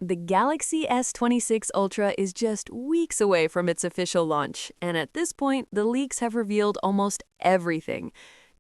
The Galaxy S26 Ultra is just weeks away from its official launch, and at this point, the leaks have revealed almost everything.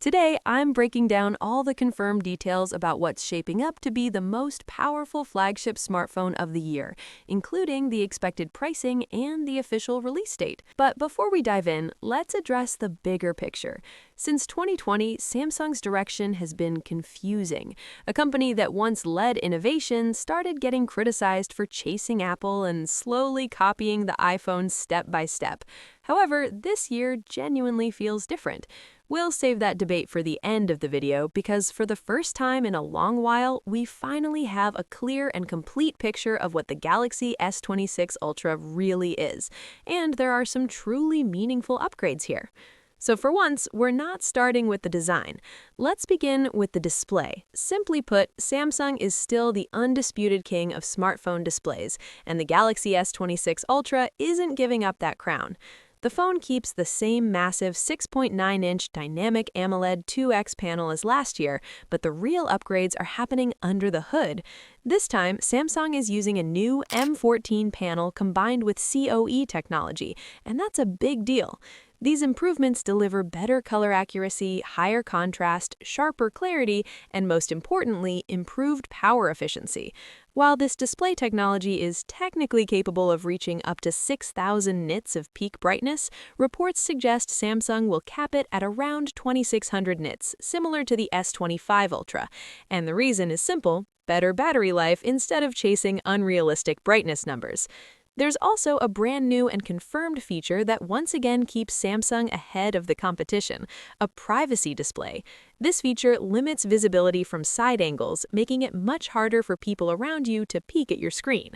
Today, I'm breaking down all the confirmed details about what's shaping up to be the most powerful flagship smartphone of the year, including the expected pricing and the official release date. But before we dive in, let's address the bigger picture. Since 2020, Samsung's direction has been confusing. A company that once led innovation started getting criticized for chasing Apple and slowly copying the iPhone step by step. However, this year genuinely feels different. We'll save that debate for the end of the video because for the first time in a long while, we finally have a clear and complete picture of what the Galaxy S26 Ultra really is. And there are some truly meaningful upgrades here. So for once, we're not starting with the design. Let's begin with the display. Simply put, Samsung is still the undisputed king of smartphone displays, and the Galaxy S26 Ultra isn't giving up that crown. The phone keeps the same massive 6.9-inch dynamic AMOLED 2X panel as last year, but the real upgrades are happening under the hood. This time, Samsung is using a new M14 panel combined with COE technology, and that's a big deal. These improvements deliver better color accuracy, higher contrast, sharper clarity, and most importantly, improved power efficiency. While this display technology is technically capable of reaching up to 6,000 nits of peak brightness, reports suggest Samsung will cap it at around 2,600 nits, similar to the S25 Ultra. And the reason is simple: better battery life instead of chasing unrealistic brightness numbers. There's also a brand new and confirmed feature that once again keeps Samsung ahead of the competition: a privacy display. This feature limits visibility from side angles, making it much harder for people around you to peek at your screen.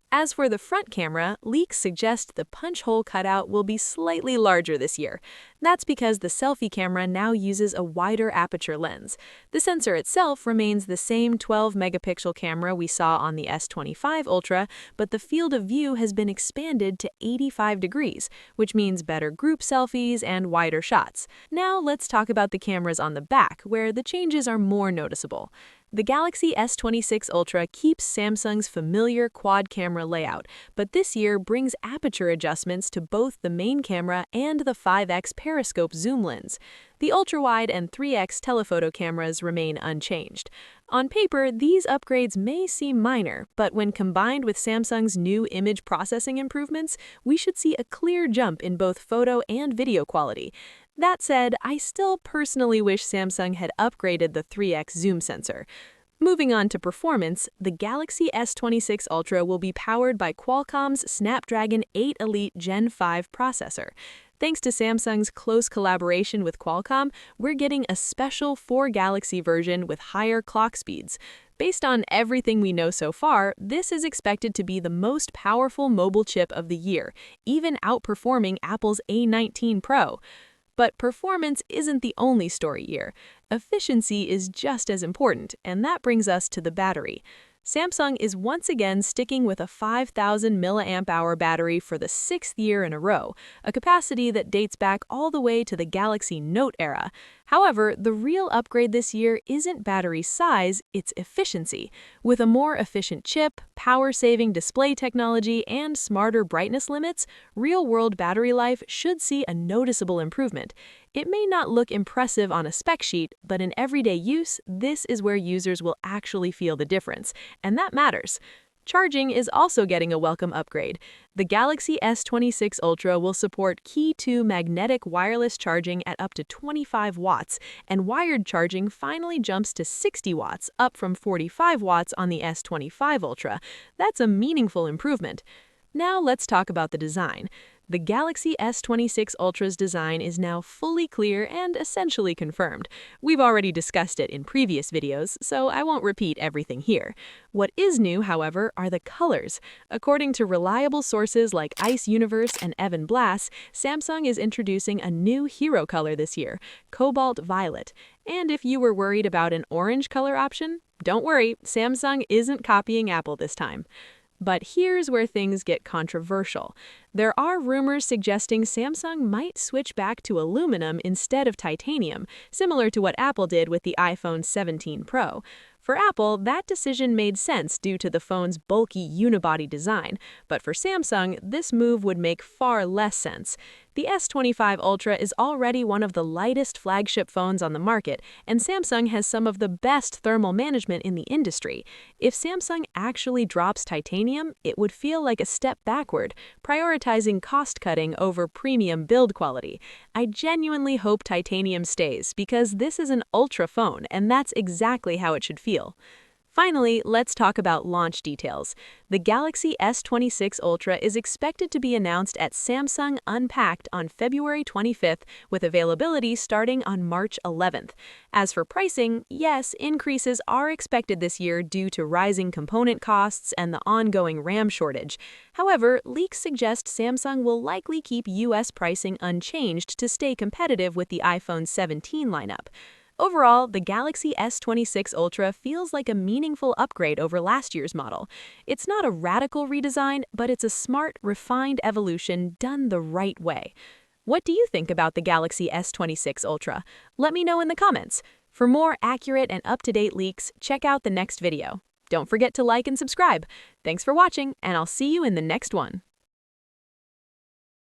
As for the front camera, leaks suggest the punch hole cutout will be slightly larger this year. That's because the selfie camera now uses a wider aperture lens. The sensor itself remains the same 12-megapixel camera we saw on the S25 Ultra, but the field of view has been expanded to 85 degrees, which means better group selfies and wider shots. Now let's talk about the cameras on the back, where the changes are more noticeable. The Galaxy S26 Ultra keeps Samsung's familiar quad-camera layout, but this year brings aperture adjustments to both the main camera and the 5x periscope zoom lens. The ultra-wide and 3x telephoto cameras remain unchanged. On paper, these upgrades may seem minor, but when combined with Samsung's new image processing improvements, we should see a clear jump in both photo and video quality. That said, I still personally wish Samsung had upgraded the 3x zoom sensor. Moving on to performance, the Galaxy S26 Ultra will be powered by Qualcomm's Snapdragon 8 Elite Gen 5 processor. Thanks to Samsung's close collaboration with Qualcomm, we're getting a special 4-Galaxy version with higher clock speeds. Based on everything we know so far, this is expected to be the most powerful mobile chip of the year, even outperforming Apple's A19 Pro. But performance isn't the only story here. Efficiency is just as important, and that brings us to the battery. Samsung is once again sticking with a 5,000 mAh battery for the 6th year in a row, a capacity that dates back all the way to the Galaxy Note era. However, the real upgrade this year isn't battery size, it's efficiency. With a more efficient chip, power-saving display technology, and smarter brightness limits, real-world battery life should see a noticeable improvement. It may not look impressive on a spec sheet, but in everyday use, this is where users will actually feel the difference, and that matters. Charging is also getting a welcome upgrade. The Galaxy S26 Ultra will support Qi 2 magnetic wireless charging at up to 25 watts, and wired charging finally jumps to 60 watts, up from 45 watts on the S25 Ultra. That's a meaningful improvement. Now let's talk about the design. The Galaxy S26 Ultra's design is now fully clear and essentially confirmed. We've already discussed it in previous videos, so I won't repeat everything here. What is new, however, are the colors. According to reliable sources like Ice Universe and Evan Blass, Samsung is introducing a new hero color this year, Cobalt Violet. And if you were worried about an orange color option, don't worry, Samsung isn't copying Apple this time. But here's where things get controversial. There are rumors suggesting Samsung might switch back to aluminum instead of titanium, similar to what Apple did with the iPhone 17 Pro. For Apple, that decision made sense due to the phone's bulky unibody design, but for Samsung, this move would make far less sense. The S25 Ultra is already one of the lightest flagship phones on the market, and Samsung has some of the best thermal management in the industry. If Samsung actually drops titanium, it would feel like a step backward, prioritizing cost-cutting over premium build quality. I genuinely hope titanium stays because this is an Ultra phone, and that's exactly how it should feel. Finally, let's talk about launch details. The Galaxy S26 Ultra is expected to be announced at Samsung Unpacked on February 25th, with availability starting on March 11th. As for pricing, yes, increases are expected this year due to rising component costs and the ongoing RAM shortage. However, leaks suggest Samsung will likely keep US pricing unchanged to stay competitive with the iPhone 17 lineup. Overall, the Galaxy S26 Ultra feels like a meaningful upgrade over last year's model. It's not a radical redesign, but it's a smart, refined evolution done the right way. What do you think about the Galaxy S26 Ultra? Let me know in the comments. For more accurate and up-to-date leaks, check out the next video. Don't forget to like and subscribe. Thanks for watching, and I'll see you in the next one.